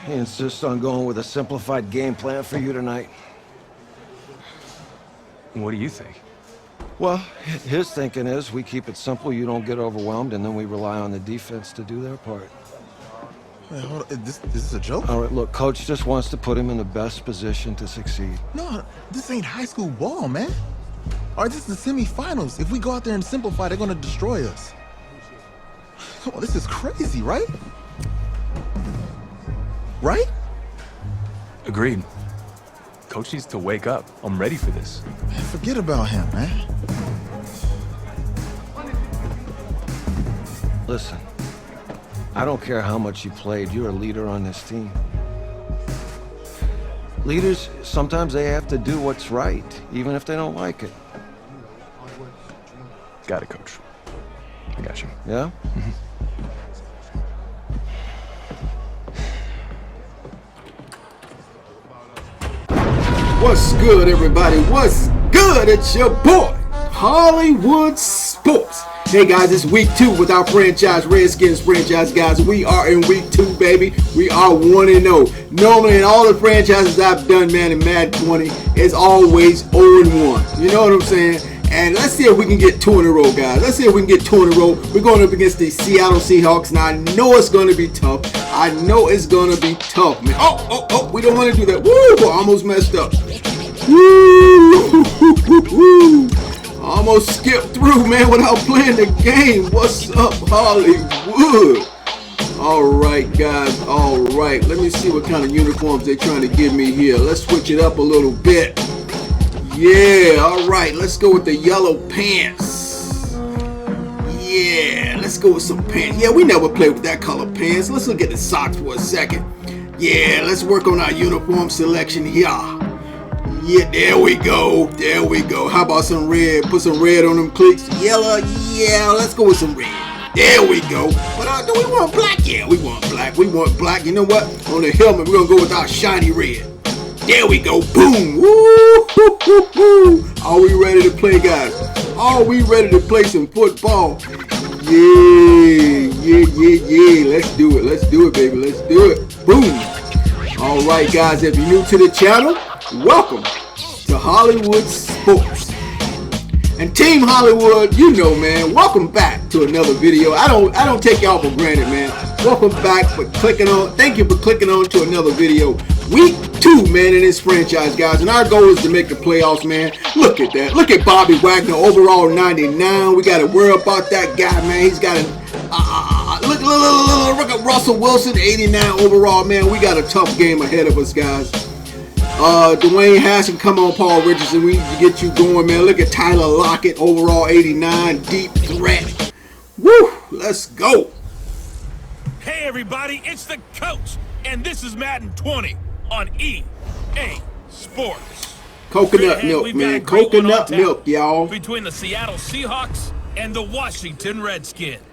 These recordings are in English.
He insists on going with a simplified game plan for you tonight. What do you think? Well, his thinking is we keep it simple, you don't get overwhelmed, and then we rely on the defense to do their part. Wait, hold on. Is this a joke? All right, look, Coach just wants to put him in the best position to succeed. No, this ain't high school ball, man. All right, this is the semifinals. If we go out there and simplify, they're gonna destroy us. Come on, this is crazy, right? Right? Agreed. Coach needs to wake up. I'm ready for this. Man, forget about him, man. Listen, I don't care how much you played, you're a leader on this team. Leaders, sometimes they have to do what's right, even if they don't like it. Got it, Coach. I got you. Yeah? What's good, everybody? What's good? It's your boy, Hollywood Sports. Hey guys, it's week 2 with our franchise, Redskins franchise, guys. We are in week 2, baby. We are 1-0. Normally, in all the franchises I've done, man, in Madden 20, it's always 0-1. You know what I'm saying? And let's see if we can get 2 in a row, guys. Let's see if we can get 2 in a row. We're going up against the Seattle Seahawks, and I know it's going to be tough. I know it's going to be tough, man. Oh, we don't want to do that. Woo, almost messed up. Woo, almost skipped through, man, without playing the game. What's up, Hollywood? All right, guys, all right. Let me see what kind of uniforms they're trying to give me here. Let's switch it up a little bit. Yeah, all right, let's go with the yellow pants. Yeah, let's go with some pants. Yeah, we never played with that color pants. Let's look at the socks for a second. Yeah, let's work on our uniform selection here. Yeah, there we go. There we go. How about some red? Put some red on them cleats. Yellow, yeah, let's go with some red. There we go. But do we want black? Yeah, we want black. We want black. You know what? On the helmet, we're going to go with our shiny red. There we go. Boom. Woo, hoo, hoo, hoo. Are we ready to play, guys? Are we ready to play some football? Yeah. Let's do it. Let's do it, baby. Let's do it. Boom. All right, guys. If you're new to the channel, welcome to Hollywood Sports. And Team Hollywood, you know, man, welcome back to another video. I don't take y'all for granted, man. Welcome back for clicking on. Thank you for clicking on to another video. Week 2, man, in this franchise, guys. And our goal is to make the playoffs, man. Look at that. Look at Bobby Wagner, overall 99. We got to worry about that guy, man. He's got a look at Russell Wilson, 89 overall, man. We got a tough game ahead of us, guys. Dwayne Haskins, come on, Paul Richardson. We need to get you going, man. Look at Tyler Lockett, overall 89, deep threat. Woo, let's go. Hey, everybody, it's the coach, and this is Madden 20 on EA Sports. Coconut milk, man. Coconut milk, y'all. Between the Seattle Seahawks and the Washington Redskins.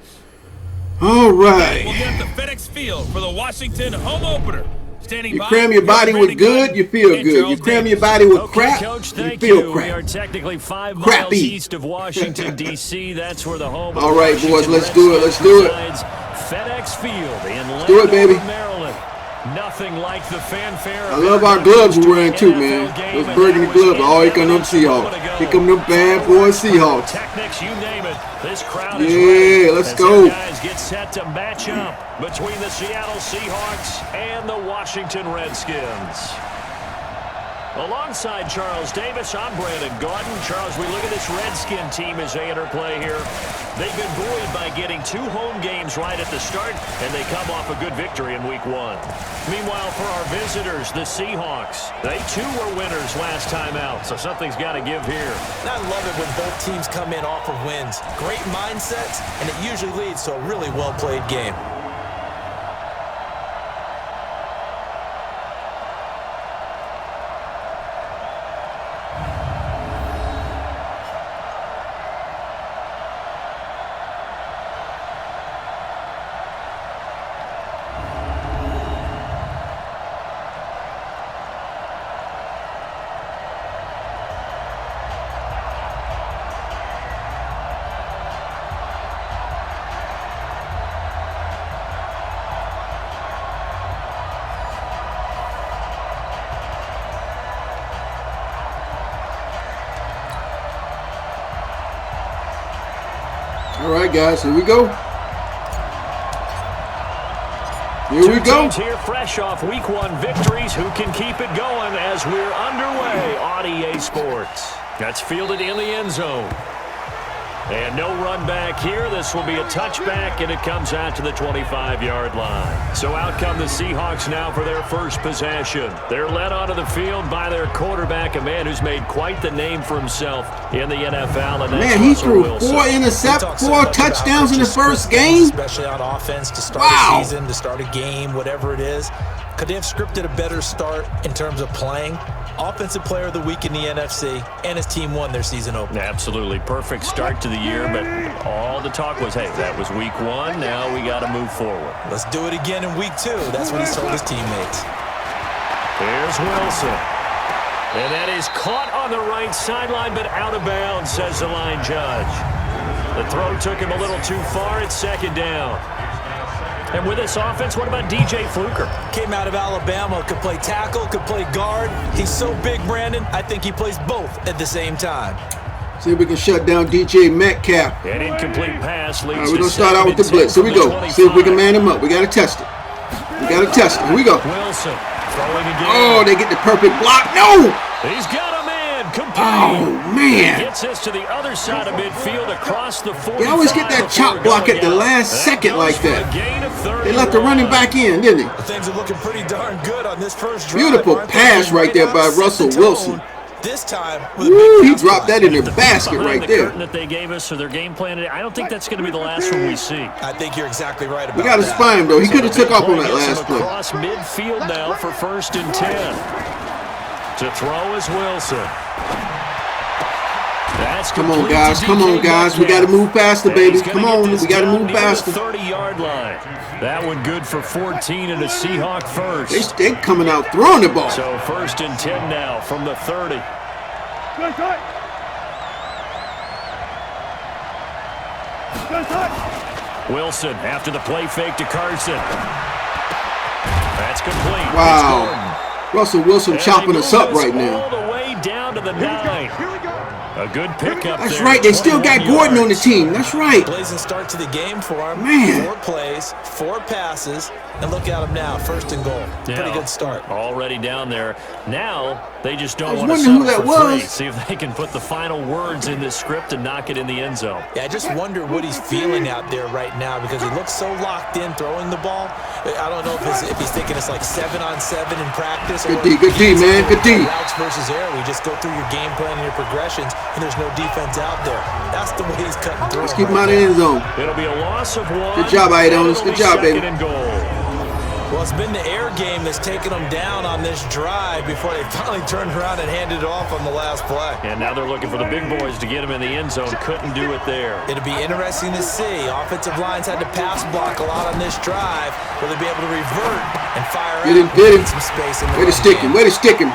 All right. We'll get the FedEx Field for the Washington home opener. You cram your body with good, you feel good. You cram your body with crap, you feel crap. We are technically 5 miles east of Washington, D.C. That's where the home. All right, boys, let's do it. Let's do it. FedEx Field in Landover, Maryland. Nothing like the fanfare. I love our gloves we're wearing too, man. Those burgundy gloves. Oh, here come them Seahawks. Here come them bad boy Seahawks. Technics, you name it. This crowd is let's go. Guys get set to match up between the Seattle Seahawks and the Washington Redskins. Alongside Charles Davis, I'm Brandon Gaudin. Charles, we look at this Redskin team as they enter play here. They've been buoyed by getting 2 home games right at the start, and they come off a good victory in Week 1. Meanwhile, for our visitors, the Seahawks, they too were winners last time out, so something's got to give here. I love it when both teams come in off of wins. Great mindsets, and it usually leads to a really well-played game. All right, guys, here we go. Here we Two go. teams here fresh off Week 1 victories. Who can keep it going as we're underway on EA Sports? That's fielded in the end zone. And no run back here. This will be a touchback, and it comes out to the 25-yard line. So out come the Seahawks now for their first possession. They're led onto the field by their quarterback, a man who's made quite the name for himself in the NFL. And Man, he threw 4 touchdowns in the first game. Especially on offense to start a season, to start a game, whatever it is. Could they have scripted a better start in terms of playing? Offensive Player of the Week in the NFC, and his team won their season opener. Absolutely perfect start to the year, but all the talk was, hey, that was Week 1. Now we got to move forward. Let's do it again in Week 2. That's what he's told his teammates. Here's Wilson. And that is caught on the right sideline, but out of bounds, says the line judge. The throw took him a little too far. It's second down. And with this offense, what about DJ Fluker? Came out of Alabama, could play tackle, could play guard. He's so big, Brandon, I think he plays both at the same time. See if we can shut down DJ Metcalf. An incomplete pass leads. All right, we're going to start out with the blitz. Here we go. See if we can man him up. We got to test it. We got to test it. Here we go. Wilson throwing again. Oh, they get the perfect block. No! He's got a man. Complete. Oh, man. Gets this to the other side of midfield across the 45. They always get that chop block at the last second like that. They let the running back in, didn't they? Things are looking pretty darn good on this first drive. Beautiful pass right there by Russell Wilson. This time, woo, he dropped that in the basket right there. That they gave us for their game plan today. I don't think that's going to be the last one we see. I think you're exactly right about that. We got to spy him, though. He could have took off on that last play. Across midfield now for 1st and 10. To throw is Wilson. That's come on, guys. Come on, guys. We got to move faster, baby. Come on. We got to move faster. 30-yard line. That one good for 14 and a Seahawk first. They coming out throwing the ball. So 1st and 10 now from the 30. Wilson after the play fake to Carson. That's complete. Wow. Russell Wilson chopping us up right now. All the way down to the 9. A good pickup. That's right. They still got Gordon on the team. That's right. Blazing start to the game for him. Man. 4 plays, 4 passes, and look at him now. 1st and goal. Pretty good start. Already down there. Now they just don't want to settle settle for free. was. See if they can put the final words in this script and knock it in the end zone. Yeah, I just wonder what he's feeling out there right now because he looks so locked in throwing the ball. I don't know if he's thinking it's like 7-on-7 in practice. Good D, man. Good D. Routes versus air. We just go through your game plan and your progressions, and there's no defense out there. That's the way he's cutting through. Let's keep him out of the end zone. It'll be a loss of 1. Good job, Iodonis. Good job, baby. And goal. Well, it's been the air game that's taken them down on this drive before they finally turned around and handed it off on the last play. And now they're looking for the big boys to get him in the end zone. Couldn't do it there. It'll be interesting to see. Offensive lines had to pass block a lot on this drive. Will they be able to revert and fire out some space in the way to stick him. Way to stick him.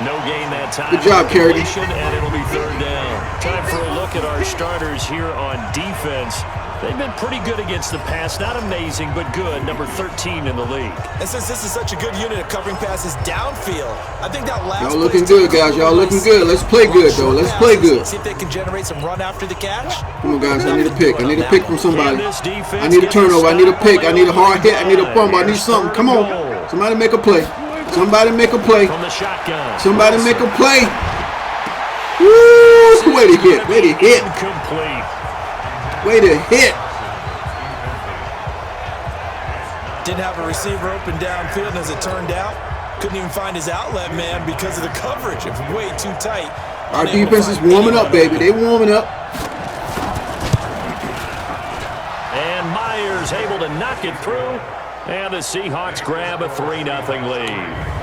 No gain that time. Good job, Carey. And it'll be 3rd down. Time for a look at our starters here on defense. They've been pretty good against the pass. Not amazing, but good. Number 13 in the league. And since this is such a good unit of covering passes downfield, I think that last y'all looking good, guys. Y'all looking good. Let's play good, though. Let's play good. See if they can generate some run after the catch. Come on, guys. I need a pick. I need a pick from somebody. I need a turnover. I need a pick. I need a hard hit. I need a fumble. I need something. Come on. Somebody make a play. Somebody make a play. From the shotgun. Somebody make a play. Woo! Way to hit. Way to hit. Incomplete. Way to hit. Didn't have a receiver open downfield, and as it turned out, couldn't even find his outlet man because of the coverage. It was way too tight. Our defense is warming up, baby. They warming up. And Myers able to knock it through. And the Seahawks grab a 3-0 lead.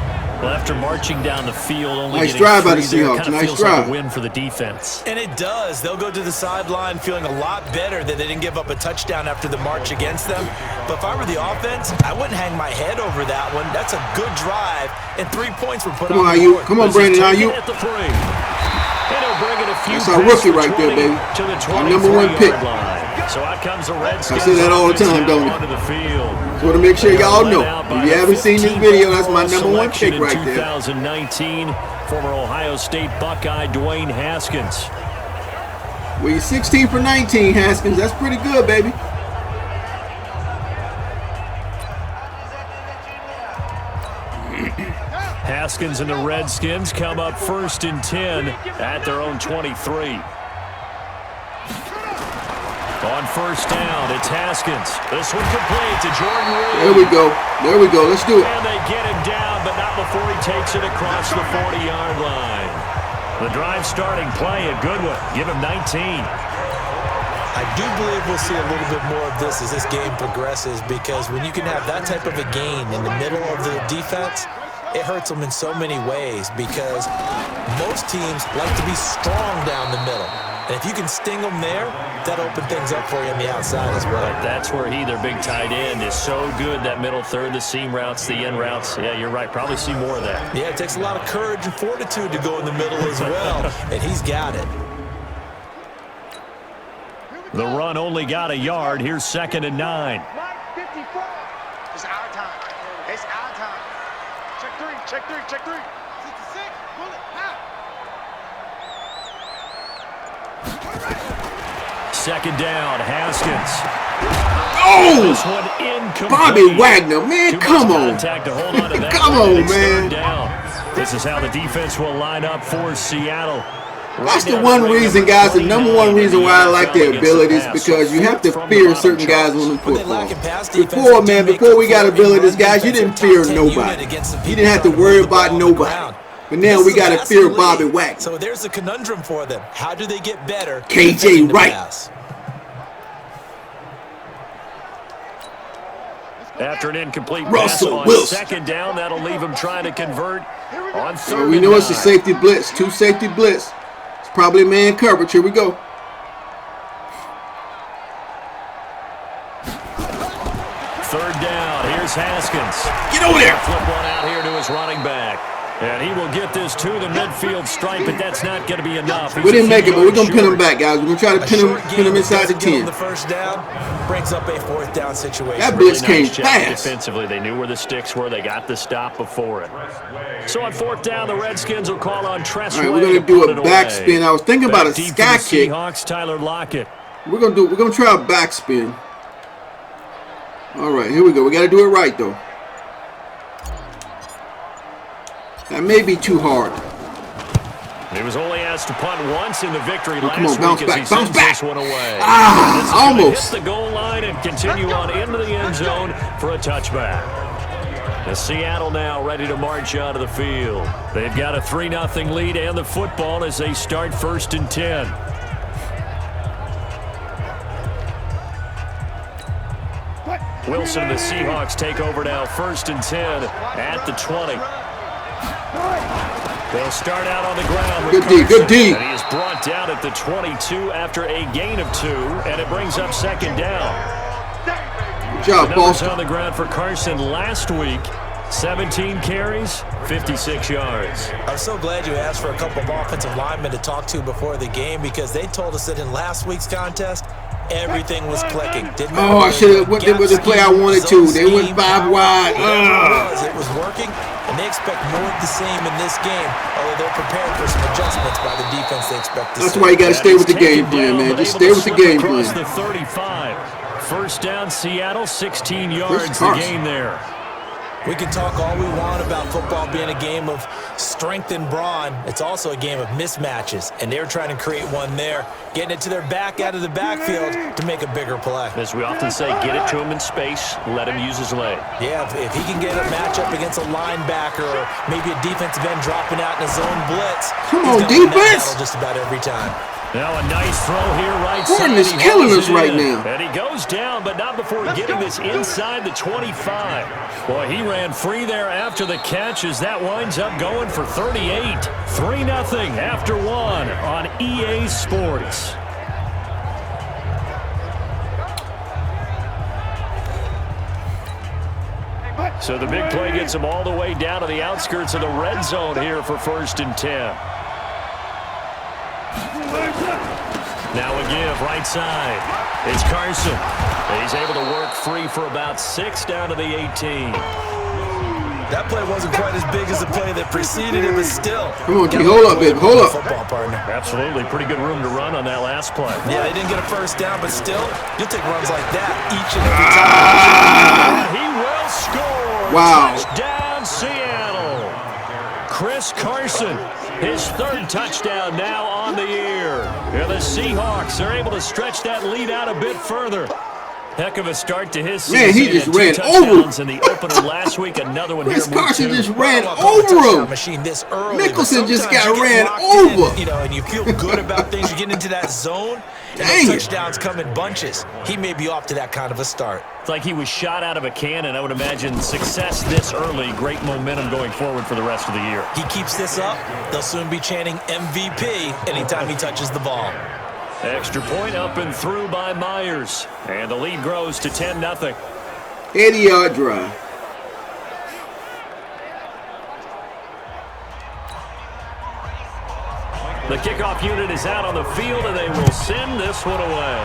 Well, after marching down the field, only nice drive by the Seahawks. Kind of nice feels drive. like a win for the defense. And it does. They'll go to the sideline feeling a lot better that they didn't give up a touchdown after the march against them. But if I were the offense, I wouldn't hang my head over that one. That's a good drive, and 3 points were put on the board. Come on, Brandon. Ayuk. That's our rookie right there, baby. Our #1 pick. So out comes the Redskins. I say that all the time, don't I? So to make sure y'all know, if you haven't seen this video, that's my #1 pick right there. 2019, former Ohio State Buckeye Dwayne Haskins. Well, you're 16 for 19, Haskins. That's pretty good, baby. Haskins and the Redskins come up 1st and 10 at their own 23. On 1st down, it's Haskins. This one complete to Jordan Reed. There we go. There we go. Let's do it. And they get him down, but not before he takes it across the 40-yard line. The drive starting play, a good one. Give him 19. I do believe we'll see a little bit more of this as this game progresses, because when you can have that type of a gain in the middle of the defense, it hurts them in so many ways, because most teams like to be strong down the middle. And if you can sting them there, that'll open things up for you on the outside as well. That's where their big tight end, is so good, that middle third, the seam routes, the end routes. Yeah, you're right. Probably see more of that. Yeah, it takes a lot of courage and fortitude to go in the middle as well, and he's got it. The run only got a yard. Here's 2nd and 9. It's our time. It's our time. Check three, check three, check three. 66, bullet, now. 2nd down, Haskins. Oh! This one incomplete. Bobby Wagner, man, Too come much on. contact to hold on to that. Come one, on, and it's man. 3rd down. This is how the defense will line up for Seattle. That's the one reason, guys, the number one reason why I like their abilities, because you have to fear certain guys on the football. Before, man, before we got abilities, guys, you didn't fear nobody. You didn't have to worry about nobody. But now we got to fear Bobby Wagner. So there's the conundrum for them. How do they get better? KJ Wright. After an incomplete Russell pass on Wilson. 2nd down, that'll leave him trying to convert on 3rd So we know it's a safety blitz, 2 safety blitz. It's probably man coverage. Here we go. 3rd down, here's Haskins. Get over there. Flip one out here to his running back. And he will get this to the midfield stripe, but that's not going to be enough. We didn't make it, but we're going to pin him back, guys. We're going to try to pin him inside the 10. The 1st down brings up a 4th down situation. That blitz Really came nice job fast. defensively. They knew where the sticks were. They got the stop before it. So on 4th down, the Redskins will call on Tress. All right, we're going to do a backspin. I was thinking about a Deep for sky the kick. Seahawks, Tyler Lockett. We're gonna try a backspin. All right, here we go. We got to do it right though. That may be too hard. He was only asked to punt once in the victory Oh, last come on, bounce week as back, he bounce sends back. this one away. Ah, This is gonna almost. hit the goal line and continue on into the end zone for a touchback. The Seattle now ready to march out of the field. They've got a 3-0 lead and the football as they start 1st and 10. Wilson and the Seahawks take over now, 1st and 10 at the 20. They'll start out on the ground with Good D, good D. And he is brought down at the 22 after a gain of 2, and it brings up 2nd down. Good job, The numbers Boston. on the ground for Carson last week, 17 carries, 56 yards. I'm so glad you asked for a couple of offensive linemen to talk to before the game, because they told us that in last week's contest, everything was clicking. Didn't Oh, I should have went with the play I wanted to. They went 5 wide. It was working, and they expect more of the same in this game, although they're prepared for some adjustments by the defense they expect to see. That's why you got to stay with the game plan, man. Just stay with the game Across plan. the 35. 1st down, Seattle, 16 yards the Carson? gain there. We can talk all we want about football being a game of strength and brawn. It's also a game of mismatches, and they're trying to create one there, getting it to their back out of the backfield to make a bigger play. As we often say, get it to him in space, let him use his leg. Yeah, if he can get a matchup against a linebacker or maybe a defensive end dropping out in a zone blitz, Come he's on, gonna win that defense. battle just about every time. Now a nice throw here right Gordon side. is He killing holds us it right in. now. And he goes down, but not before getting this inside the 25. Boy, he ran free there after the catch as that winds up going for 38. 3-0 after 1 on EA Sports. So the big play gets him all the way down to the outskirts of the red zone here for 1st and 10. Now a give right side. It's Carson. He's able to work free for about 6 down to the 18. That play wasn't quite as big as the play that preceded it, but still. Come on, G. Hold up, baby. Hold up. Football partner. Absolutely. Pretty good room to run on that last play. Yeah, they didn't get a first down, but still, you'll take runs like that each and every time. He will score. Wow. Touchdown, Seattle. Chris Carson, his third touchdown now on the year. And the Seahawks are able to stretch that lead out a bit further. Heck of a start to his season. Man, he just ran over. In the opener last week, another one Chris here. Carson just ran over him. Machine this early, Mickelson just got ran over. In, and you feel good about things. You get into that zone, and those touchdowns come in bunches. He may be off to that kind of a start. It's like he was shot out of a cannon. I would imagine success this early, great momentum going forward for the rest of the year. He keeps this up, they'll soon be chanting MVP anytime he touches the ball. Extra point up and through by Myers. And the lead grows to 10-0. 80-yard drive. The kickoff unit is out on the field, and they will send this one away.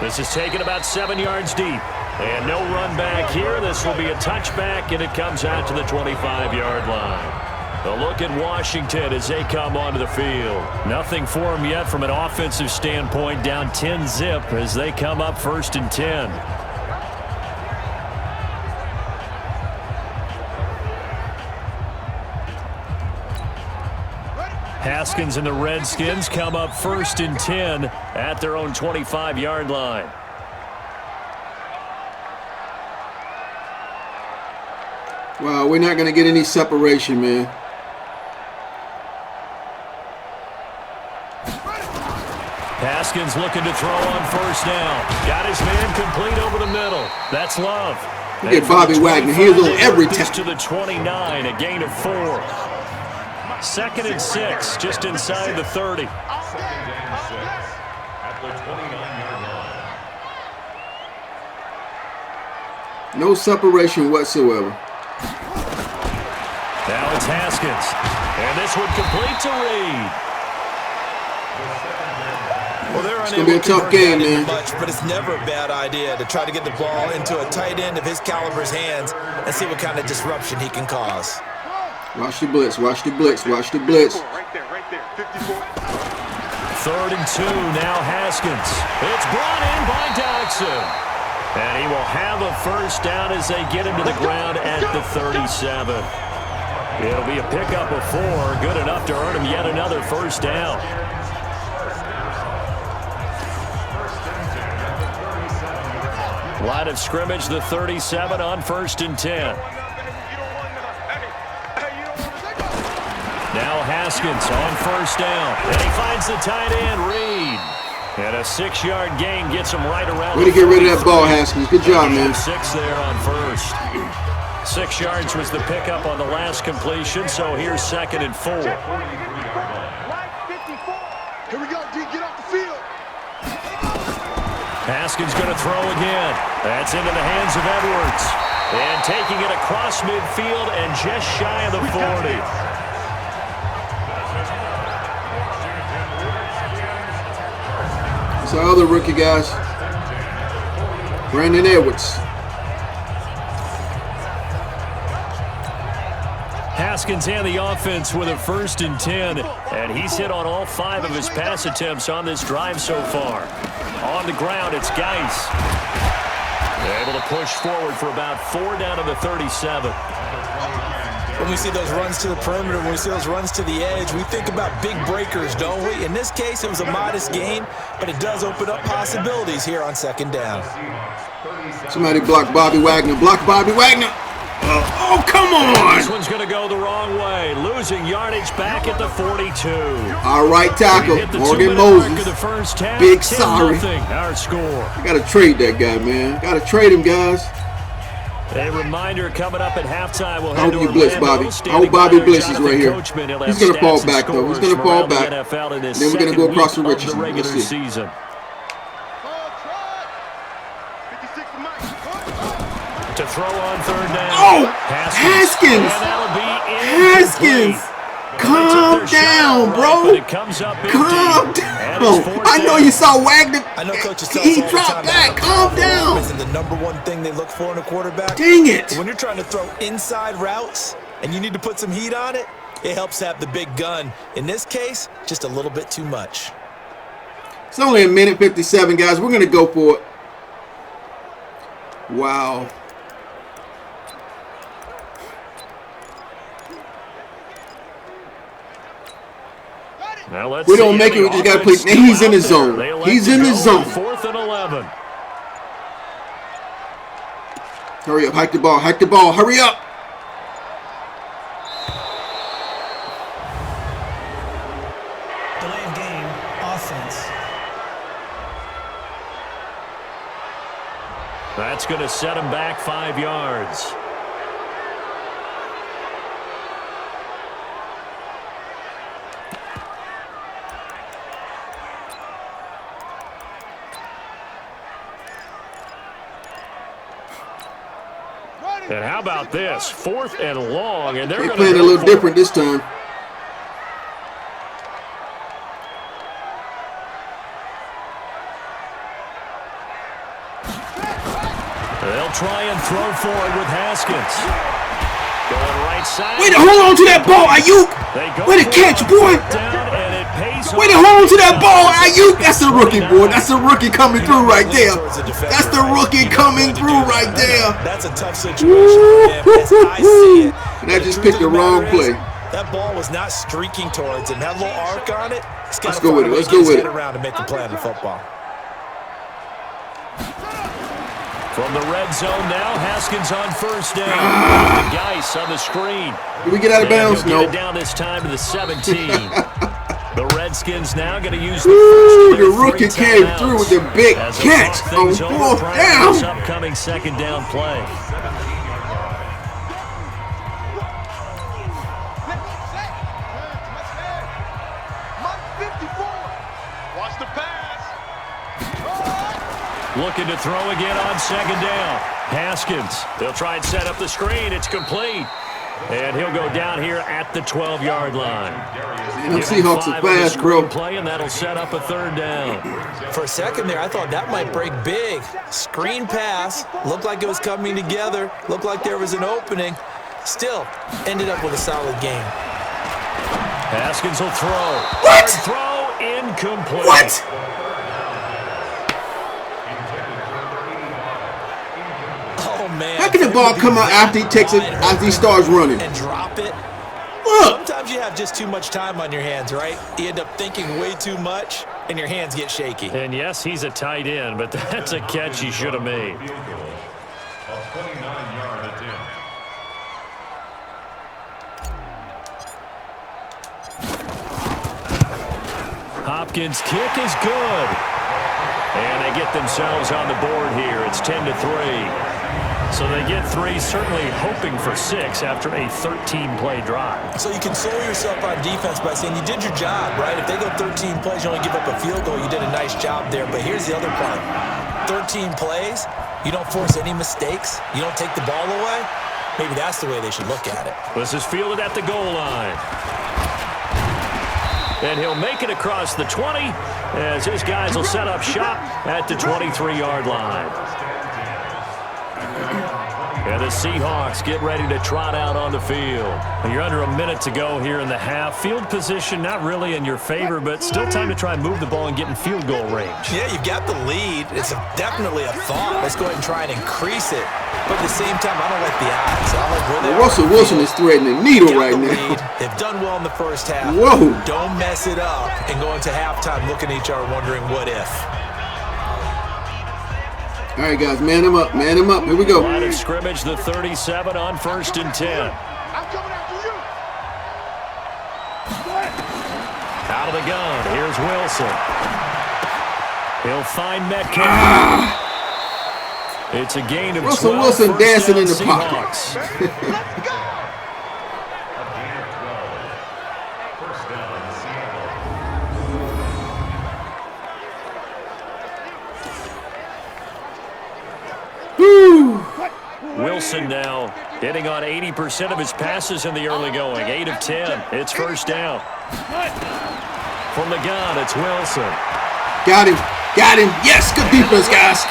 This is taken about 7 yards deep. And no run back here. This will be a touchback, and it comes out to the 25-yard line. A look at Washington as they come onto the field. Nothing for them yet from an offensive standpoint, down 10-zip as they come up 1st and 10. Haskins and the Redskins come up 1st and 10 at their own 25-yard line. Wow, we're not going to get any separation, man. Haskins looking to throw on 1st down. Got his man complete over the middle. That's Love. Look at Bobby Wagner. He was on every tackle. To the 29, a gain of 4. 2nd and 6, just inside the 30. No separation whatsoever. Now it's Haskins. And this one complete to Reed. Well, it's going to be a tough game, man. But it's never a bad idea to try to get the ball into a tight end of his caliber's hands and see what kind of disruption he can cause. Watch the blitz, watch the blitz, watch the blitz. Right there, 54. 3rd and 2, now Haskins. It's brought in by Dodson. And he will have a 1st down as they get him to the ground at the 37. It'll be a pickup of 4, good enough to earn him yet another 1st down. Line of scrimmage, the 37 on 1st and 10. Now Haskins on 1st down. And he finds the tight end, Reed. And a 6-yard gain gets him right around. Way to get rid of that ball, Haskins. Good job, man. 6 there on 1st. 6 yards was the pickup on the last completion, so here's 2nd and 4. Here we go, D. Get off the field. Haskins going to throw again. That's into the hands of Edwards. And taking it across midfield and just shy of the 40. It's our other rookie, guys. Brandon Edwards. Haskins and the offense with a 1st and 10. And he's hit on all 5 of his pass attempts on this drive so far. On the ground, it's Geis. Able to push forward for about 4 down to the 37. When we see those runs to the perimeter, when we see those runs to the edge, we think about big breakers, don't we? In this case, it was a modest gain, but it does open up possibilities here on 2nd down. Somebody block Bobby Wagner. Block Bobby Wagner. Oh, come on. This one's going to go the wrong way. Losing yardage back at the 42. All right, tackle. Morgan Moses. Big sorry. Our score. I got to trade that guy, man. Got to trade him, guys. A reminder coming up at halftime. We'll I hope you blitz, Bobby. I hope Bobby blitzes right here. He's going to fall back, though. He's going to fall back. Then we're going to go across the Richardson. Let's see. Season. To throw on 3rd down. Oh, Haskins. And that'll be Haskins. Calm down, bro. But it comes up Calm down. I know you saw Wagner. I know coaches tell He us all dropped the time back. Calm down. Isn't the number one thing they look for in a quarterback? Dang it. When you're trying to throw inside routes and you need to put some heat on it, it helps have the big gun. In this case, just a little bit too much. It's only a minute 57, guys. We're going to go for it. Wow. Now We don't make it. We just got to play. And he's in his zone. He's in his zone. 4th and 11. Hurry up. Hike the ball. Hike the ball. Hurry up. Delay of game, offense. That's going to set him back 5 yards. And how about this? 4th and long, and they're playing a little different this time. They'll try and throw for it with Haskins. Going right side. Way to hold on to that ball, Ayuk. Way to catch, boy. Way to hold on to that ball, Ayuk. That's a rookie, boy. That's a rookie coming through right there. That's the rookie coming through right there. That's a tough situation for him, as I see it. And I just picked the wrong play. That ball was not streaking towards him. That little arc on it. Let's go with it. Let's go with it. Around to make the play on the football. From the red zone now, Haskins on 1st down. Geis on the screen. Did we get out of bounds? No. Get it down this time to the 17. The Redskins now going to use the first of their the rookie came through with the big catch on 4th down. This upcoming 2nd down play. Watch the pass. Looking to throw again on 2nd down. Haskins, they'll try and set up the screen. It's complete. And he'll go down here at the 12-yard line. Them Seahawks are fast, bro. Play, and that'll set up a 3rd down. For a second there, I thought that might break big. Screen pass. Looked like it was coming together. Looked like there was an opening. Still, ended up with a solid game. Haskins will throw. What? Throw incomplete. What? Man, how can the ball come out after he takes it, after he starts running? And drop it? Look. Sometimes you have just too much time on your hands, right? You end up thinking way too much, and your hands get shaky. And yes, he's a tight end, but that's a catch he should have made. Hopkins' kick is good. And they get themselves on the board here. It's 10-3. So they get 3, certainly hoping for 6 after a 13-play drive. So you console yourself on defense by saying you did your job, right? If they go 13 plays, you only give up a field goal, you did a nice job there. But here's the other part. 13 plays, you don't force any mistakes, you don't take the ball away. Maybe that's the way they should look at it. This is fielded at the goal line. And he'll make it across the 20 as his guys will set up shop at the 23-yard line. And the Seahawks get ready to trot out on the field. You're under a minute to go here in the half. Field position not really in your favor, but still time to try and move the ball and get in field goal range. Yeah, you've got the lead. It's definitely a thought. Let's go ahead and try and increase it. But at the same time, I don't like the odds. I like where they Russell Wilson is threading the needle right now. They've done well in the first half. Whoa. Don't mess it up and go into halftime looking at each other wondering what if. All right, guys, man him up, man him up. Here we go. Line of scrimmage, the 37 on 1st and 10. I'm coming after you. Out of the gun, here's Wilson. He'll find Metcalf. It's a gain of 12. Russell Wilson dancing in the pocket. Let's go. Wilson now hitting on 80% of his passes in the early going. 8 of 10. It's first down. From the gun, it's Wilson. Got him. Got him. Yes, good defense, guys.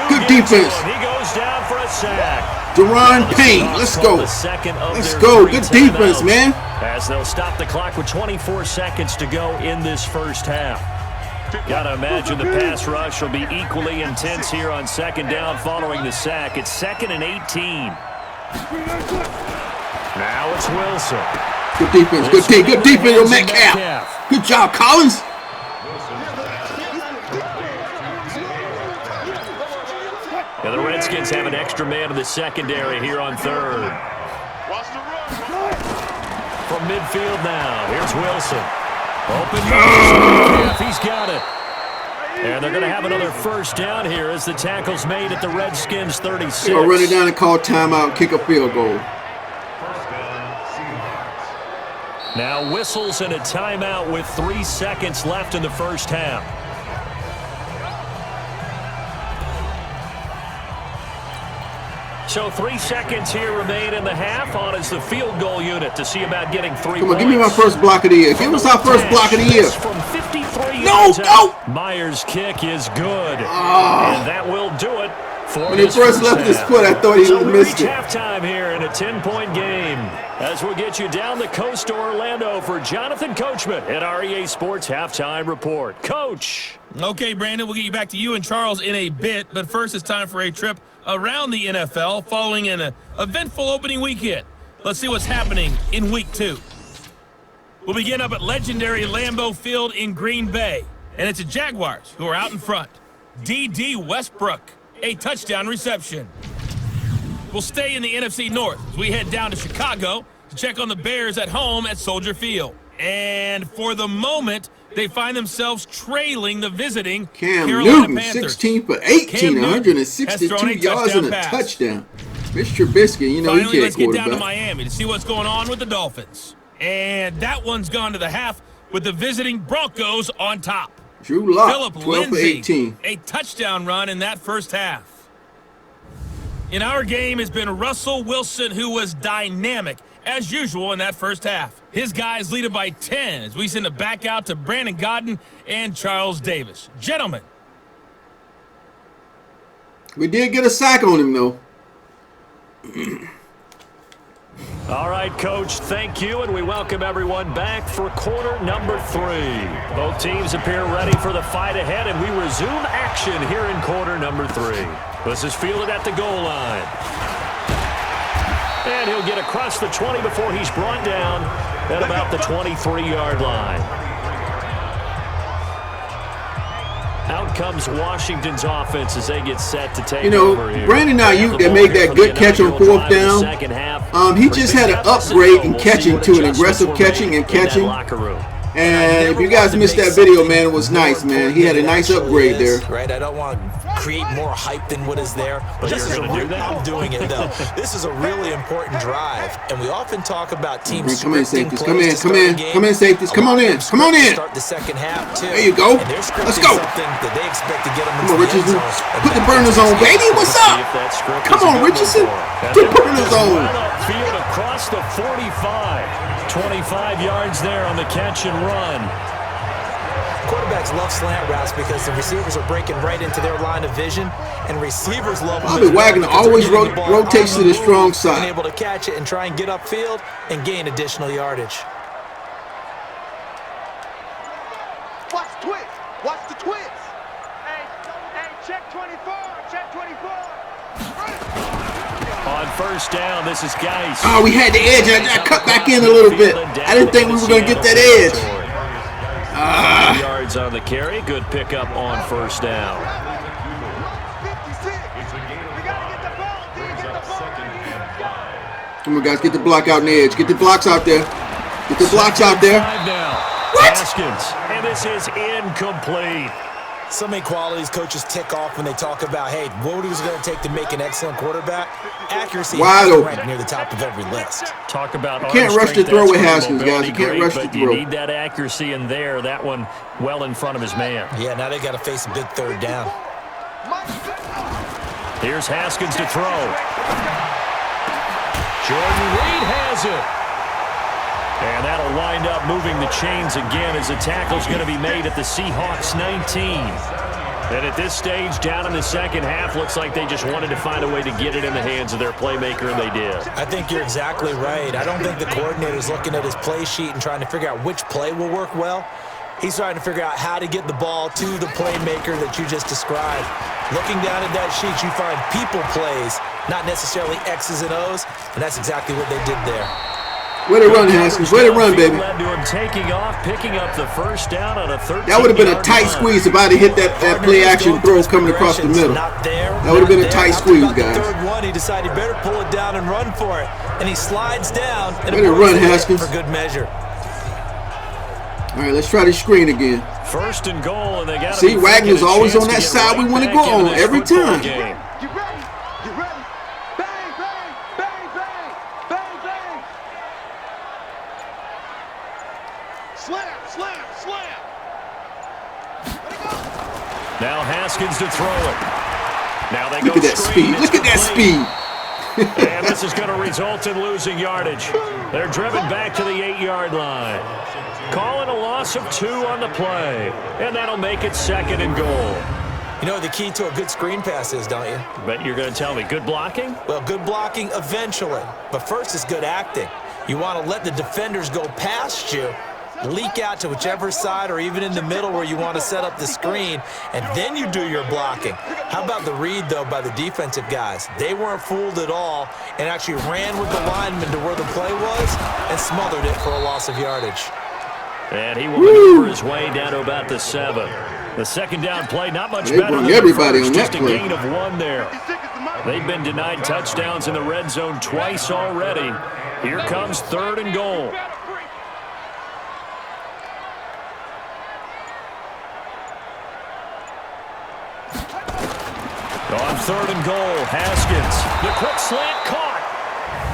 Good defense. He goes down for a sack. Deron Payne, let's go. Let's go. Good defense, man. As they'll stop the clock with 24 seconds to go in this first half. Gotta imagine the pass rush will be equally intense here on second down following the sack. It's 2nd and 18. Now it's Wilson. Good defense. Good team. Good defense on Metcalf. Good job, Collins. And the Redskins have an extra man in the secondary here on third. From midfield now, here's Wilson. Open. He's got it. And they're going to have another first down here as the tackle's made at the Redskins 36. They'll run it down and call timeout and kick a field goal. Now whistles and a timeout with 3 seconds left in the first half. So 3 seconds here remain in the half on as the field goal unit to see about getting 3 Come on, give me my first block of the year. Give us our first block of the year. From 53 no, no. Myers' kick is good. And that will do it for when he first left his foot, I thought he would have missed it. Halftime here in a 10-point game. As we'll get you down the coast to Orlando for Jonathan Coachman at REA Sports Halftime Report. Coach. Okay, Brandon, we'll get you back to you and Charles in a bit, but first it's time for a trip around the NFL following an eventful opening weekend. Let's see what's happening in Week 2. We'll begin up at legendary Lambeau Field in Green Bay, and it's the Jaguars who are out in front. D.D. Westbrook, a touchdown reception. We'll stay in the NFC North as we head down to Chicago to check on the Bears at home at Soldier Field. And for the moment, they find themselves trailing the visiting Carolina Panthers. 16 for 18, 162 yards and a touchdown. Mr. Trubisky, you know Finally, he can't let's get down to quarterback. Miami to see what's going on with the Dolphins. And that one's gone to the half with the visiting Broncos on top. Drew Lock, Phillip 12 for Lindsay, 18. a touchdown run in that first half. In our game has been Russell Wilson, who was dynamic, as usual, in that first half. His guys lead it by 10 as we send it back out to Brandon Godden and Charles Davis. Gentlemen. We did get a sack on him, though. All right, Coach, thank you, and we welcome everyone back for quarter number 3. Both teams appear ready for the fight ahead, and we resume action here in quarter number 3. This is fielded at the goal line. And he'll get across the 20 before he's brought down at about the 23-yard line. Out comes Washington's offense as they get set to take over here. Brandon Ayuk that made that good catch on 4th down, he just had an upgrade in catching to an aggressive catching and catching. And if you guys missed that video, man, it was nice, man. He had a nice upgrade there. Right, I don't want to create more hype than what is there, but this is I'm doing it though. This is a really important drive, and we often talk about teams. Come in, safeties. Come in, safeties. Come on in. Come on in. Start the second half too. There you go. Let's go. That they expect to get them. Come on, Richardson. Put the burners on, baby. What's up? Come on, Richardson. Put burners on. Field across the 45. 25 yards there on the catch and run. Quarterbacks love slant routes because the receivers are breaking right into their line of vision, and receivers love them. Bobby Wagner always rotates to the strong side. Being able to catch it and try and get upfield and gain additional yardage. Watch the twist. Watch the twist. Hey, check 24. Check 24. On first down, this is Geis. Oh, we had the edge. I cut back in a little bit. I didn't think we were going to get that edge. 2 yards on the carry. Good pickup on first down. Come on, guys. Get the block out in the edge. Get the blocks out there. Get the blocks out there. What? Haskins, and this is incomplete. So many qualities coaches tick off when they talk about, hey, what is it going to take to make an excellent quarterback? Accuracy wide open. Ranked near the top of every list. Talk about you can't rush the throw with Haskins, guys. You can't rush the throw. You need that accuracy in there. That one well in front of his man. Yeah, now they got to face a big third down. Here's Haskins to throw. Jordan Reed has it. And that'll wind up moving the chains again as the tackle's going to be made at the Seahawks 19. And at this stage, down in the second half, looks like they just wanted to find a way to get it in the hands of their playmaker, and they did. I think you're exactly right. I don't think the coordinator's looking at his play sheet and trying to figure out which play will work well. He's trying to figure out how to get the ball to the playmaker that you just described. Looking down at that sheet, you find people plays, not necessarily X's and O's, and that's exactly what they did there. Way to run, Haskins. Way to run, baby. Led to him taking off, picking up the first down on a 13-yard That would have been a tight squeeze if I'd have hit that play action throw coming across the middle. That would have been a tight squeeze, guys. Third one, he decided he better pull it down and run for it. And he slides down and Way to run, Haskins. For good measure. All right, let's try this screen again. First and goal, and they got to See, Wagner's always on that side we want to go on every time. You ready? You ready? Bang, bang, bang, bang, bang, bang. Slam, slam, slam. Now Haskins to throw it. Now they Look go at that screen. speed. Look at that speed. And this is going to result in losing yardage. They're driven back to the 8-yard line. Calling a loss of 2 on the play. And that'll make it second and goal. You know what the key to a good screen pass is, don't you? Bet you're going to tell me good blocking? Well, good blocking eventually. But first is good acting. You want to let the defenders go past you, leak out to whichever side or even in the middle where you want to set up the screen, and then you do your blocking. How about the read, though, by the defensive guys? They weren't fooled at all and actually ran with the lineman to where the play was and smothered it for a loss of yardage. And he will maneuver his way down to about the 7. The second down play, not much better than everybody the first, on that just a play. gain of 1 there. They've been denied touchdowns in the red zone twice already. Here comes 3rd and goal. On 3rd and goal, Haskins. The quick slant caught.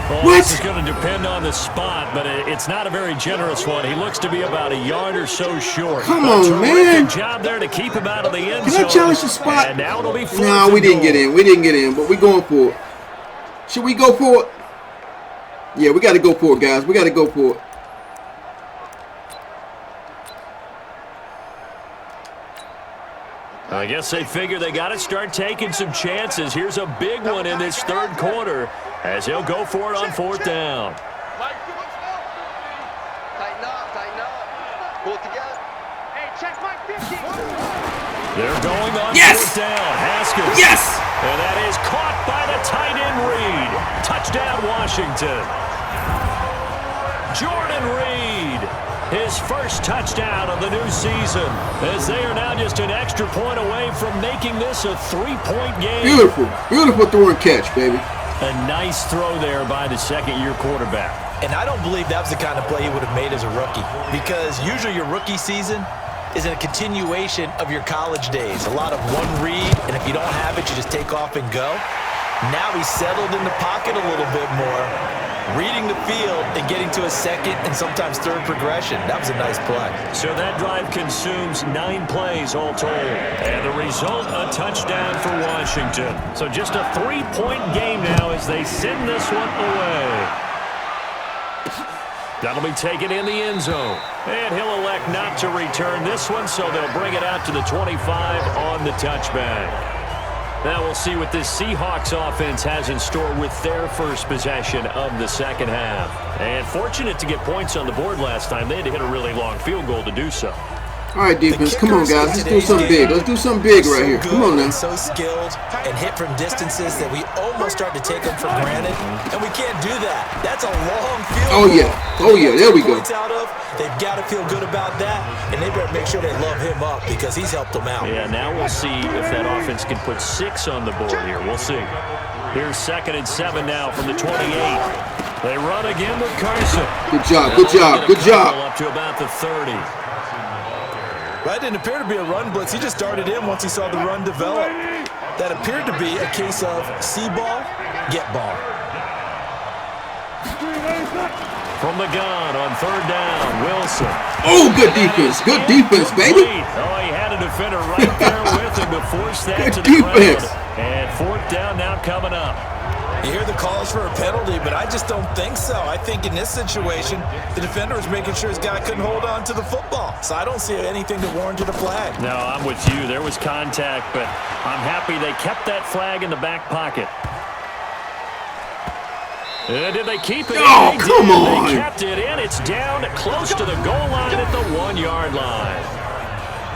Well, this is going to depend on the spot, but it's not a very generous one. He looks to be about a yard or so short. Come on, man. Job there to keep him out of the end zone. Can I challenge the spot? And now it'll be 4th No, we and didn't goal. get in. We didn't get in, but we going for it. Should we go for it? Yeah, we got to go for it, guys. We got to go for it. I guess they figure they got to start taking some chances. Here's a big one in this 3rd quarter as he'll go for it on 4th down. Tighten up. Pull it together. Hey, check Mike 50. They're going on Yes! 4th down. Haskins. Yes! And that is caught by the tight end Reed. Touchdown Washington. Jordan Reed. His first touchdown of the new season as they are now just an extra point away from making this a 3-point game. Beautiful. Beautiful throw and catch, baby. A nice throw there by the second-year quarterback. And I don't believe that was the kind of play he would have made as a rookie, because usually your rookie season is a continuation of your college days. A lot of one read, and if you don't have it, you just take off and go. Now he's settled in the pocket a little bit more, reading the field and getting to a second and sometimes 3rd progression. That was a nice play. So that drive consumes 9 plays all told. And the result, a touchdown for Washington. So just a 3-point game now as they send this one away. That'll be taken in the end zone. And he'll elect not to return this one, so they'll bring it out to the 25 on the touchback. Now we'll see what this Seahawks offense has in store with their first possession of the second half. And fortunate to get points on the board last time. They had to hit a really long field goal to do so. All right, defense. Come on, guys. Let's do something big. Let's do something big right here. Come on now. So skilled and hit from distances that we almost start to take them for granted, and we can't do that. That's a long field Oh, goal. yeah. Oh, yeah. There we go. Points out of, they've got to feel good about that, and they better make sure they love him up because he's helped them out. Yeah, now we'll see if that offense can put 6 on the board here. We'll see. Here's 2nd and 7 now from the 28. They run again with Carson. Good job. Good job. Good job. Up to about the 30. That didn't appear to be a run blitz. He just darted in once he saw the run develop. That appeared to be a case of see ball, get ball. From the gun on 3rd down, Wilson. Oh, good defense. Good defense, baby. Oh, he had a defender right there with him to force that Good to the defense. ground. And 4th down now coming up. You hear the calls for a penalty, but I just don't think so. I think in this situation, the defender was making sure his guy couldn't hold on to the football. So I don't see anything that warranted a flag. No, I'm with you. There was contact, but I'm happy they kept that flag in the back pocket. Did they keep it? Oh, come on. They kept it in. It's down close to the goal line at the 1-yard line.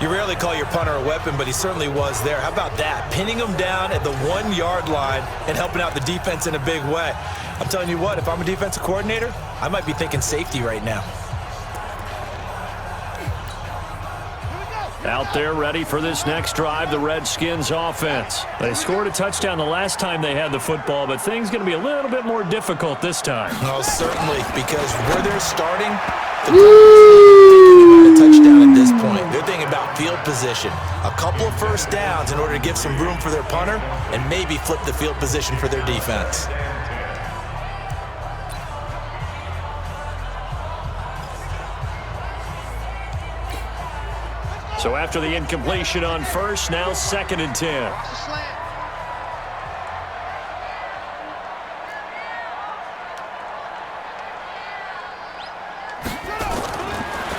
You rarely call your punter a weapon, but he certainly was there. How about that? Pinning him down at the 1-yard line and helping out the defense in a big way. I'm telling you what, if I'm a defensive coordinator, I might be thinking safety right now. Out there ready for this next drive, the Redskins offense. They scored a touchdown the last time they had the football, but things going to be a little bit more difficult this time. Oh, certainly, because where they're starting, a touchdown at this point. Good thing about field position. A couple of first downs in order to give some room for their punter and maybe flip the field position for their defense. So after the incompletion on first, now 2nd and 10.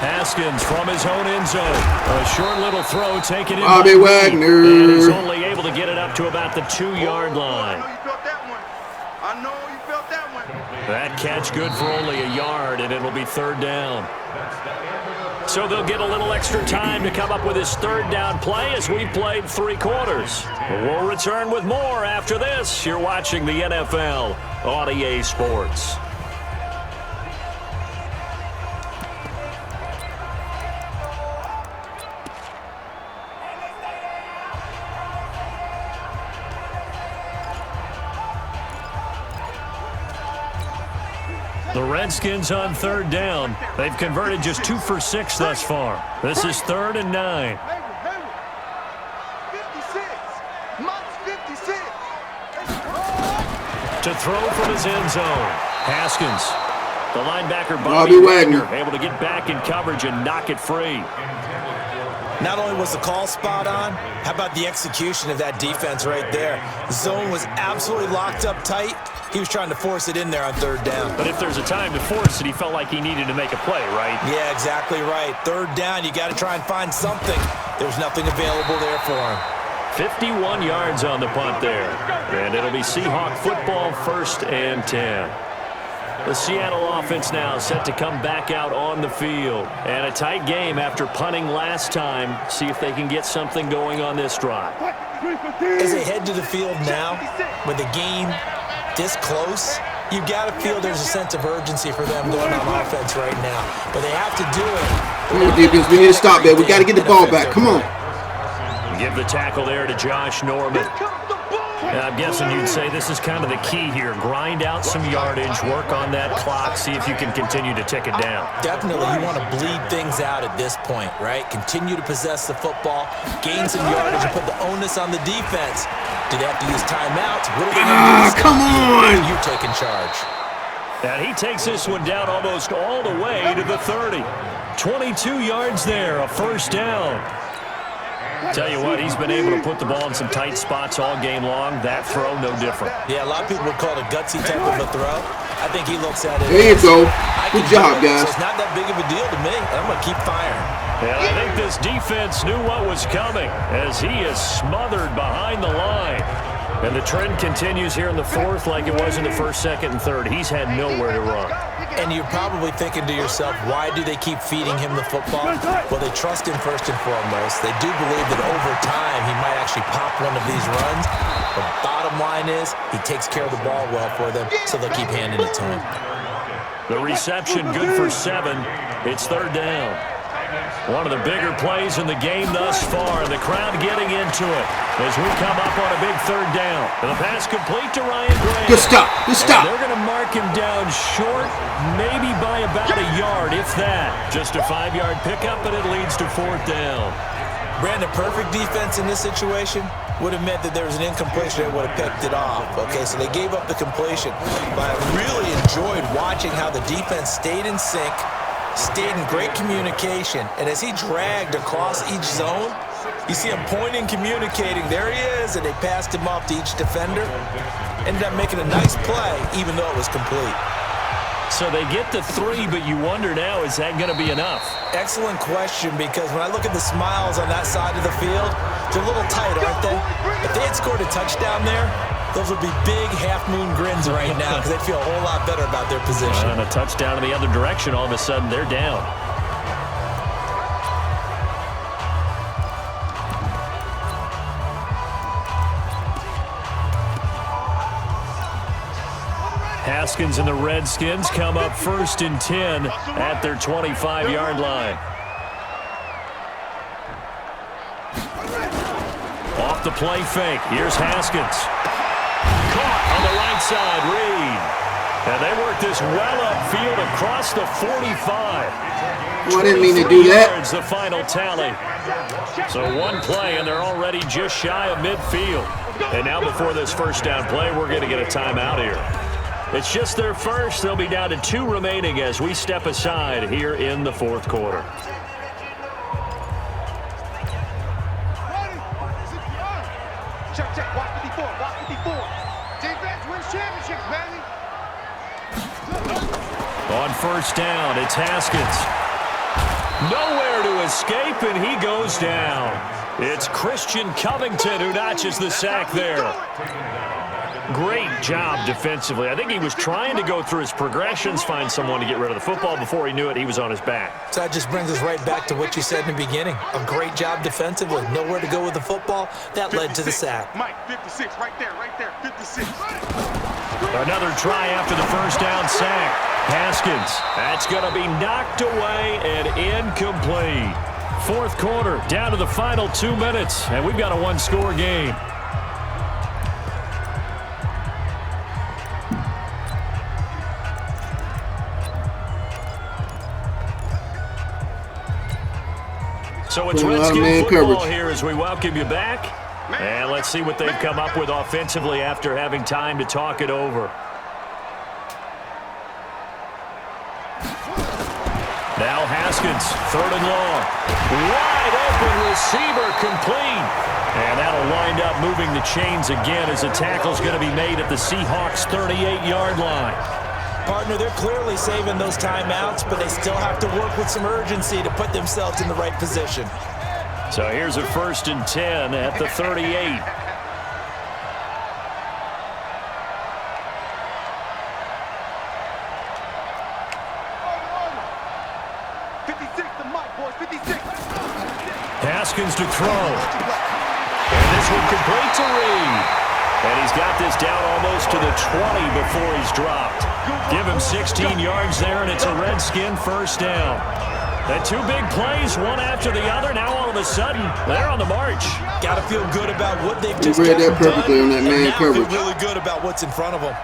Haskins from his own end zone. A short little throw taken in. Bobby Wagner. And is only able to get it up to about the 2-yard line. I know you felt that one. That catch good for only a yard, and it'll be 3rd down. So they'll get a little extra time to come up with his 3rd down play as we played 3 quarters. We'll return with more after this. You're watching the NFL on EA Sports. The Redskins on 3rd down. They've converted just 2 for 6 thus far. This is 3rd and 9. 56. Minus 56. To throw from his end zone. Haskins. The linebacker Bobby Wagner able to get back in coverage and knock it free. Not only was the call spot on, how about the execution of that defense right there? The zone was absolutely locked up tight. He was trying to force it in there on 3rd down. But if there's a time to force it, he felt like he needed to make a play, right? Yeah, exactly right. 3rd down, you got to try and find something. There's nothing available there for him. 51 yards on the punt there. And it'll be Seahawk football, 1st and 10. The Seattle offense now set to come back out on the field. And a tight game after punting last time. See if they can get something going on this drive. As they head to the field now, with the game this close, you got to feel there's a sense of urgency for them going on offense right now. But they have to do it. Come on, defense. We need to stop that. We got to get the ball back. Come on. Give the tackle there to Josh Norman. And I'm guessing you'd say this is kind of the key here. Grind out some yardage, work on that clock, see if you can continue to tick it down. Definitely, you want to bleed things out at this point, right? Continue to possess the football, gain some yardage, and put the onus on the defense. Do they have to use timeouts? What are they going to do? Come on! You taking charge. And he takes this one down almost all the way to the 30. 22 yards there, a 1st down. Tell you what, he's been able to put the ball in some tight spots all game long. That throw, no different. Yeah, a lot of people would call it a gutsy type of a throw. I think he looks at it. There you go. Good job, guys. So it's not that big of a deal to me, and I'm going to keep firing. And I think this defense knew what was coming as he is smothered behind the line. And the trend continues here in the 4th like it was in the 1st, 2nd, and 3rd. He's had nowhere to run. And you're probably thinking to yourself, why do they keep feeding him the football? Well, they trust him first and foremost. They do believe that over time he might actually pop one of these runs. The bottom line is he takes care of the ball well for them, so they'll keep handing it to him. The reception good for 7. It's 3rd down. One of the bigger plays in the game thus far. The crowd getting into it as we come up on a big 3rd down. And the pass complete to Ryan Graham. Good stop. Good stop. And they're going to mark him down short, maybe by about a yard, if that. Just a 5-yard pickup, and it leads to 4th down. Brandon, perfect defense in this situation would have meant that there was an incompletion that would have picked it off. Okay, so they gave up the completion. But I really enjoyed watching how the defense stayed in sync, stayed in great communication, and as he dragged across each zone, you see him pointing, communicating. There he is, and they passed him off to each defender. ended up making a nice play, even though it was complete. So they get the 3, but you wonder now, is that going to be enough? Excellent question, because when I look at the smiles on that side of the field, they're a little tight, aren't they? If they had scored a touchdown there, those would be big half-moon grins right now because they'd feel a whole lot better about their position. And a touchdown in the other direction, all of a sudden they're down. Haskins and the Redskins come up 1st and 10 at their 25-yard line. Off the play fake. Here's Haskins. Caught on the right side, Reed. And they work this well upfield across the 45. Well, I didn't mean to do that. Yards, the final tally. So one play, and they're already just shy of midfield. And now before this first down play, we're going to get a timeout here. It's just their first. They'll be down to 2 remaining as we step aside here in the 4th quarter. Check, check. Watch 54. Watch 54. Defense wins championships, baby. On first down, it's Haskins. Nowhere to escape, and he goes down. It's Christian Covington who notches the sack there. Great job defensively. I think he was trying to go through his progressions, find someone to get rid of the football. Before he knew it, he was on his back. So that just brings us right back to what you said in the beginning. A great job defensively. Nowhere to go with the football. That led to the sack. Mike, 56, right there, 56. Another try after the first down sack. Haskins, that's going to be knocked away and incomplete. 4th quarter, down to the final 2 minutes, and we've got a 1-score game. So it's Redskins football here as we welcome you back. And let's see what they've come up with offensively after having time to talk it over. Now Haskins, 3rd and long. Wide open receiver complete. And that'll wind up moving the chains again as a tackle's going to be made at the Seahawks' 38-yard line. Partner, they're clearly saving those timeouts, but they still have to work with some urgency to put themselves in the right position. So here's a 1st and 10 at the 38. Haskins to throw. And this one complete to Reed. And he's got this down almost to the 20 before he's dropped. Give him 16 yards there, and it's a Redskin first down. And 2 big plays, one after the other. Now all of a sudden, they're on the march. Got to feel good about what they've just read that perfectly on that man coverage. Feel really good about what's in front of them.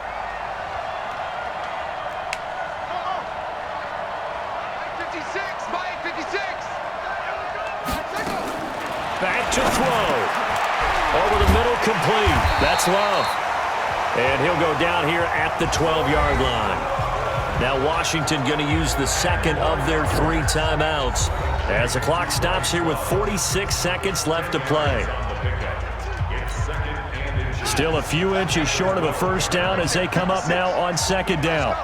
Back to throw. Over the middle, complete. That's Love. And he'll go down here at the 12-yard line. Now Washington going to use the second of their 3 timeouts as the clock stops here with 46 seconds left to play. Still a few inches short of a first down as they come up now on 2nd down.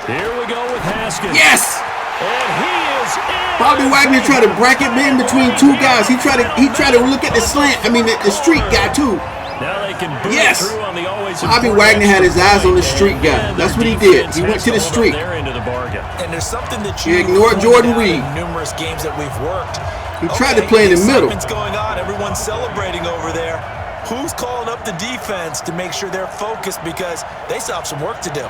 Here we go with Haskins. Yes! And he is in. Bobby Wagner tried to bracket in between 2 guys. He tried to look at the slant. I mean, the street guy too. Now they can boot through on the always Bobby Wagner had his eyes on the street guy. That's what he did. He went to the street. Into the bargain. And there's something that He ignored Jordan Reed. Numerous games that we've worked. He tried to play in the middle. What's going on? Everyone's celebrating over there. Who's calling up the defense to make sure they're focused because they still have some work to do?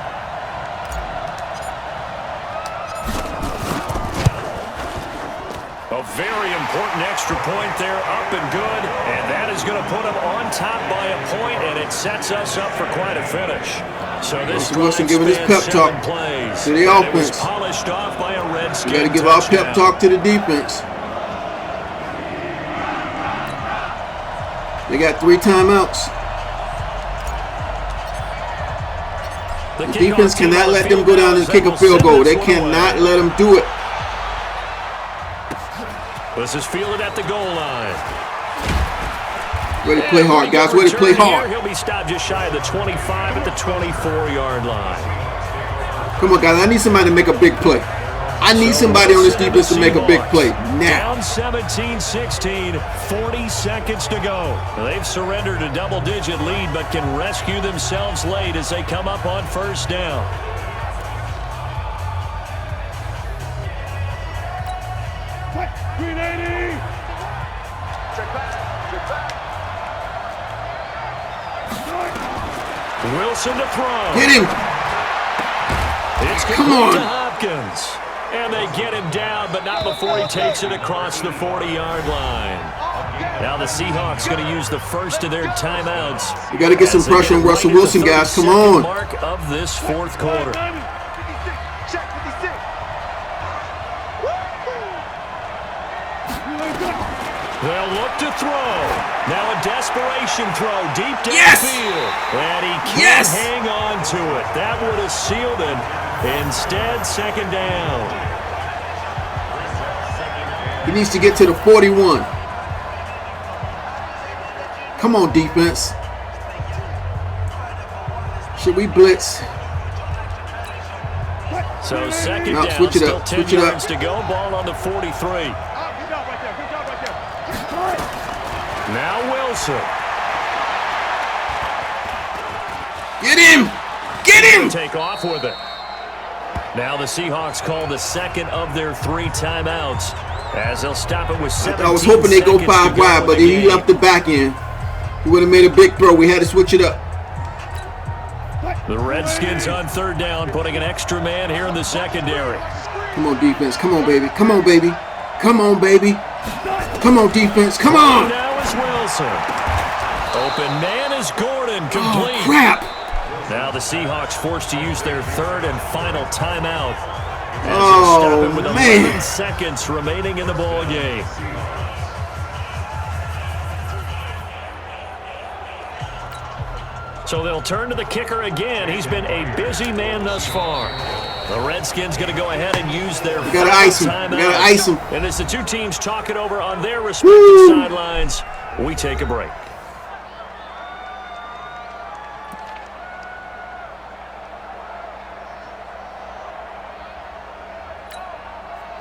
A very important extra point there, up and good, and that is going to put them on top by a point, and it sets us up for quite a finish. So this Wilson giving his pep talk to the offense. Polished off by a Redskin. You got to give our pep talk to the defense. They got 3 timeouts. The defense cannot let them go down and kick a field goal. They cannot let them do it. This is fielded at the goal line. Way to play hard, guys. Way to play hard. He'll be stopped just shy of the 25 at the 24-yard line. Come on, guys. I need somebody to make a big play. I need somebody on this defense to make a big play now. Down 17-16, 40 seconds to go. They've surrendered a double-digit lead, but can rescue themselves late as they come up on first down. Green 80. Check back. Wilson to throw. Hit him. It's Come on. to Hopkins. And they get him down, but not before he takes it across the 40-yard line. Now the Seahawks going to use the first of their timeouts. We got to get some pressure on Russell Wilson, guys. Come on. Mark of this fourth quarter. Check 56. They'll look to throw. Now a desperation throw deep Yes! downfield. And he can't Yes! hang on to it. That would have sealed it. Instead, second down. He needs to get to the 41. Come on, defense. Should we blitz? So second No, down, switch it still up, 10 switch it up. yards to go. Ball on the 43. Good job right there. Good job right there. Now Wilson. Get him! Get him! Take off with it. Now the Seahawks call the second of their 3 timeouts as they'll stop it with 17 I was hoping they'd go seconds 5 to go wide, in but the he game. left the back end. He would have made a big throw. We had to switch it up. The Redskins on third down, putting an extra man here in the secondary. Come on, defense. Come on, baby. Come on, baby. Come on, baby. Come on, defense. Come on. Now is Wilson. Open man is Gordon, complete. Oh, crap. Now the Seahawks forced to use their third and final timeout. As Oh, they stop it with 11 man. seconds remaining in the ball game. So they'll turn to the kicker again. He's been a busy man thus far. The Redskins going to go ahead and use their We gotta ice him. timeout. We gotta ice him. And as the two teams talk it over on their respective sidelines, we take a break.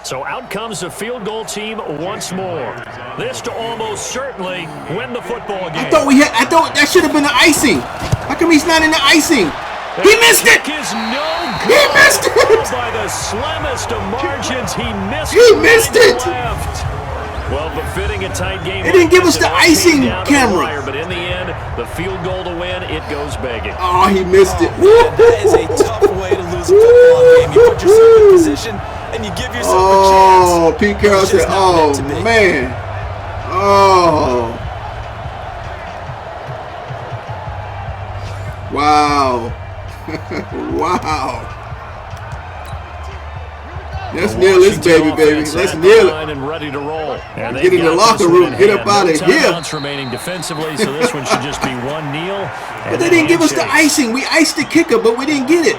So out comes the field goal team once more. This to almost certainly win the football game. I thought that should have been the icing. How come he's not in the icing? He missed it. Is no He good. missed it. By the slimmest of margins, he missed it. Left. Well, befitting a tight game. They didn't give us the icing down to the camera. wire, but in the end, the field goal to win, it goes begging. Oh, he missed it. That is a tough way to lose a football game. You put yourself in position and you give yourself a chance. Oh, Pete Carroll It's said, just not oh, meant to be. man. Oh. Wow. Wow. Let's nail this baby. Let's nail it. And ready to roll. And Get in the locker room. Get up out of here. Timeouts remaining defensively, so this one should just be one kneel. But they didn't give us the icing. We iced the kicker, but we didn't get it.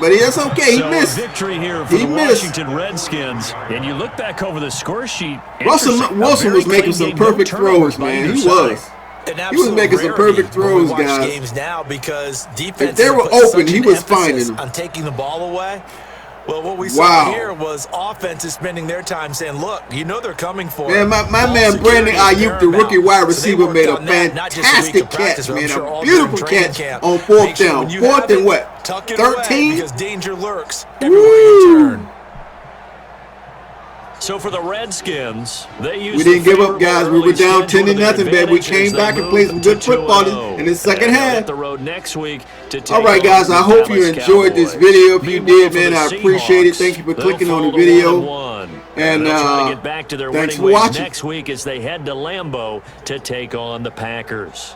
But that's okay. He So missed. a victory here for He the missed. Washington Redskins. And you look back over the score sheet. Russell interesting, a Wilson very was making clean some game, no perfect turnovers throws, by man. either He side. was. An He was making some absolute perfect rarity when we throws, watch guys. games now because defense If they were open, he was finding them. on taking the ball away. Well, what we saw Wow. here was offenses spending their time saying, "Look, you know they're coming for Man, it." my Ball man Brandon security is Ayuk, the paramount. rookie wide So they receiver, worked made a on that, not just a week fantastic of practice, catch, but I'm man. sure A all beautiful during training catch camp. on fourth Make sure down. when you Fourth have and it, what? tuck it away 13? because danger lurks everywhere you turn. So for the Redskins, they used We didn't the give up, favorable guys. We were early down 10 schedule to to their nothing, man. We advantage came as back they and played some moved good to football 2-0. in the second And they'll half. hit the road next week to take All right, on guys. the I hope you Dallas enjoyed this Cowboys. video. If you Meanwhile, did, for man, the I appreciate it. Seahawks, Thank you for they'll clicking on the fall to video. 1-1. And, they'll try to get back to their thanks winning for ways watching. next week as they head to Lambeau to take on the Packers.